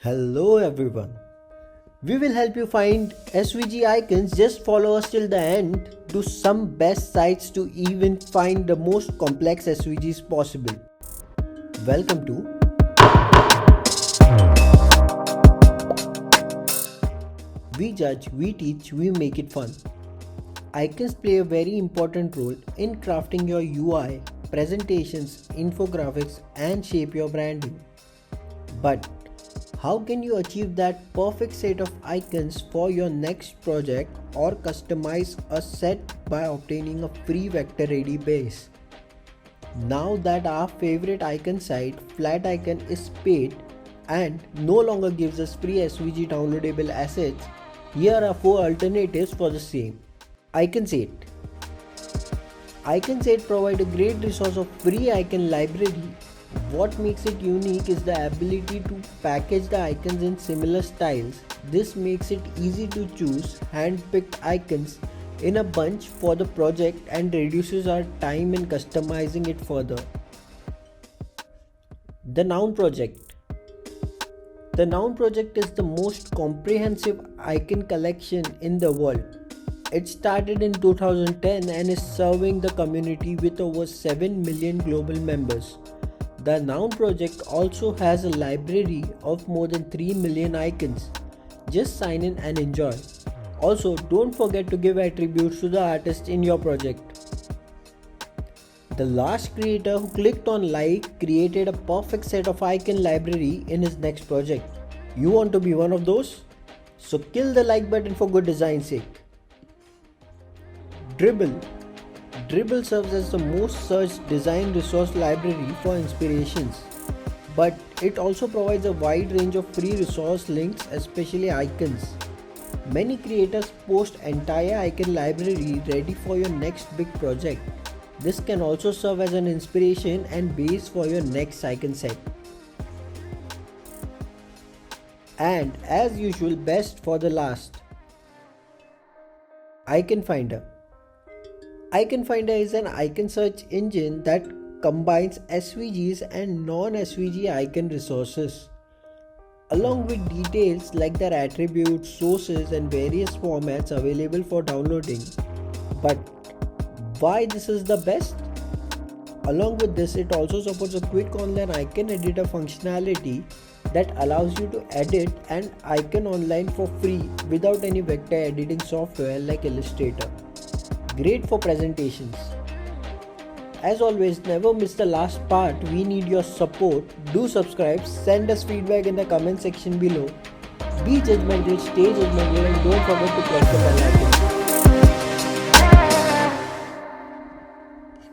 Hello everyone. We will help you find SVG icons. Just follow us till the end to some best sites to even find the most complex SVGs possible. Welcome to We Judge, We Teach, We Make It Fun. Icons play a very important role in crafting your UI, presentations, infographics, and shape your branding. But how can you achieve that perfect set of icons for your next project or customize a set by obtaining a free vector ready base? Now that our favorite icon site Flaticon is paid and no longer gives us free SVG downloadable assets, here are 4 alternatives for the same. Iconset. Iconset provides a great resource of free icon library. What makes it unique is the ability to package the icons in similar styles. This makes it easy to choose hand-picked icons in a bunch for the project and reduces our time in customizing it further. The Noun Project. The Noun Project is the most comprehensive icon collection in the world. It started in 2010 and is serving the community with over 7 million global members. The Noun Project also has a library of more than 3 million icons. Just sign in and enjoy. Also, don't forget to give attributes to the artist in your project. The last creator who clicked on like created a perfect set of icon library in his next project. You want to be one of those? So kill the like button for good design's sake. Dribbble. Dribbble serves as the most searched design resource library for inspirations, but it also provides a wide range of free resource links, especially icons. Many creators post entire icon library ready for your next big project. This can also serve as an inspiration and base for your next icon set. And as usual, best for the last. Iconfinder. Iconfinder is an icon search engine that combines SVGs and non-SVG icon resources, along with details like their attributes, sources, and various formats available for downloading. But why this is the best? Along with this, it also supports a quick online icon editor functionality that allows you to edit an icon online for free without any vector editing software like Illustrator. Great for presentations. As always, never miss the last part. We need your support. Do subscribe, send us feedback in the comment section below. Be judgmental, stay judgmental, and don't forget to press the bell icon.